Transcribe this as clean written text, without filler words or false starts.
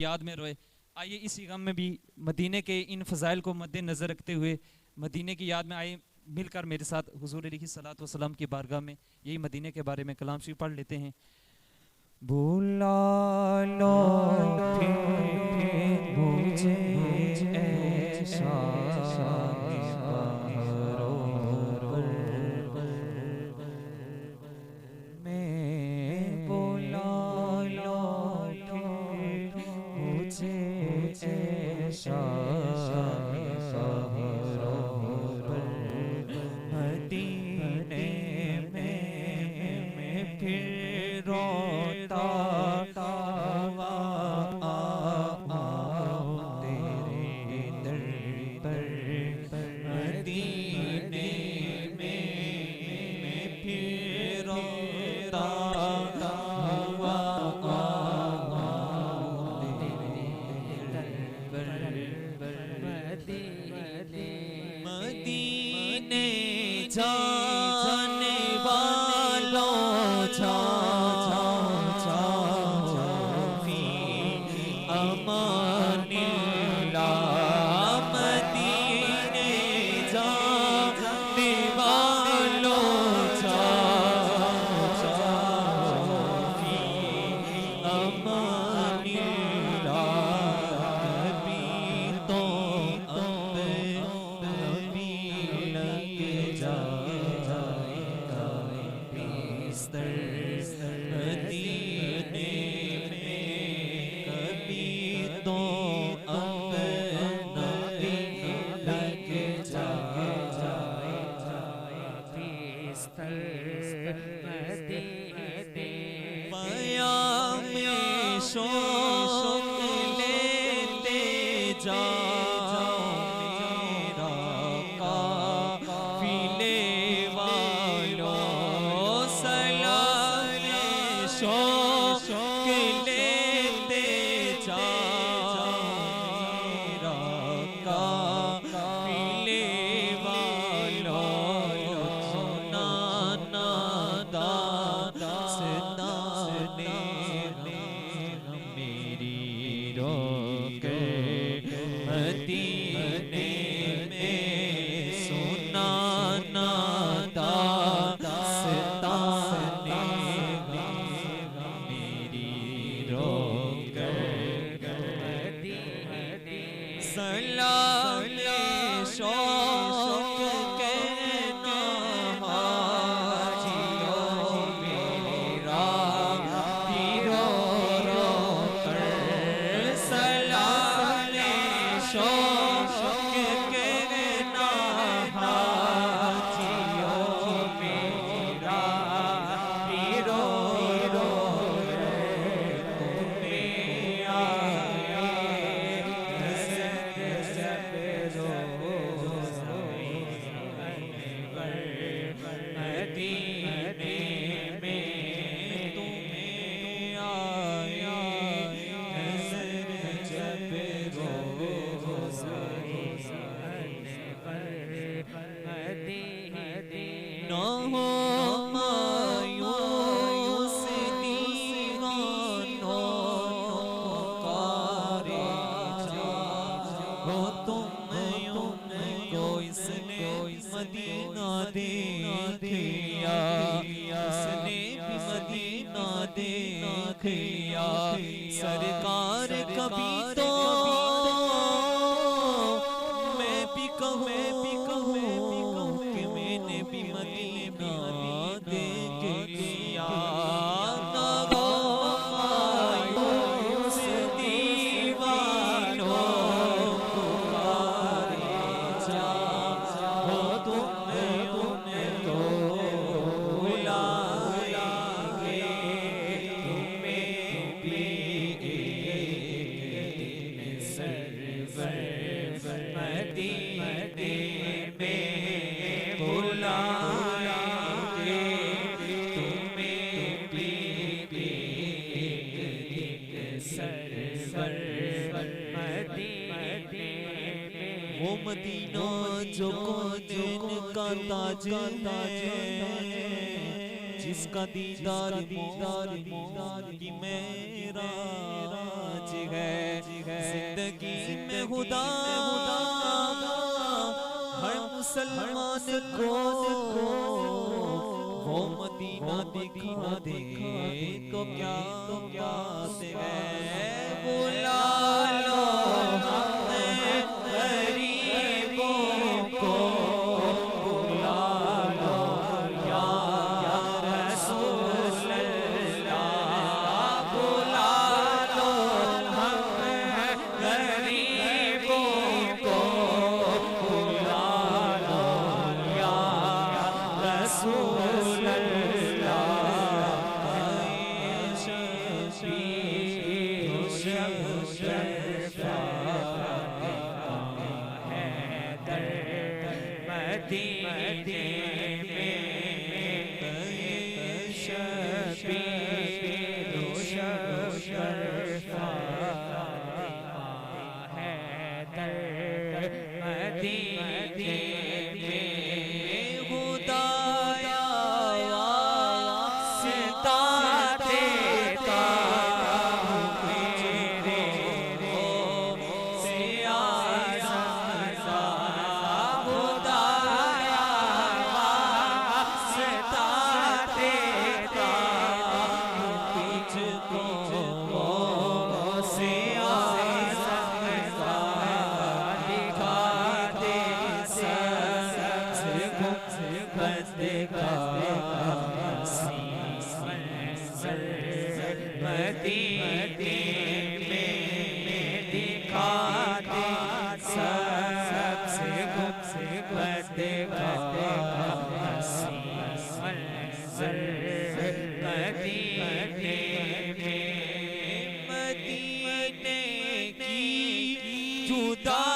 याद में रोए। आइए इसी गम में भी मदीने के इन फ़ज़ाइल को मद्देनज़र रखते हुए मदीने की याद में आए मिलकर मेरे साथ हुज़ूर अलैहिस्सलातु वस्सलाम की बारगाह में यही मदीने के बारे में कलाम शरीफ पढ़ लेते हैं। बुला लो फिर मुझे ऐसा जाने वालों फी अमानिल्लाह मदीने जाने वालों फी अमानिल्लाह कभी तो शौक लेते जाओ मेरा काफिले वालों सलाम शौक लेते जाओ मेरा काफिले वालों सुनाना दास्ताने मदीने में सुनाना दास्ताने मेरी रोकर सलाम शौक कहना हाजियों मेरा रो रो कर सलाम शौक कहना हाजियों मेरा रो रो तुम्हें आए मदीने में तुम्हें आया जब न हो मायूस दीवानों पुकारे हो तुम को इसने मदीना देखिया इसने भी मदीना देखिया सरकार कभी तो मैं भी कहूँ कि मैंने भी मदीना देख लिया। वो मदीना जो कौन का ताज है, जिसका दीदार की मेरा है जिंदगी में खुदा हर मुसलमान को वो मदीना दिखा दे को क्या बात है। बुला लो गरीबों को, बुला लो या रसूल अल्लाह, बुला लो हम गरीबों को, बुला लो या रसूल मदीने की जुदा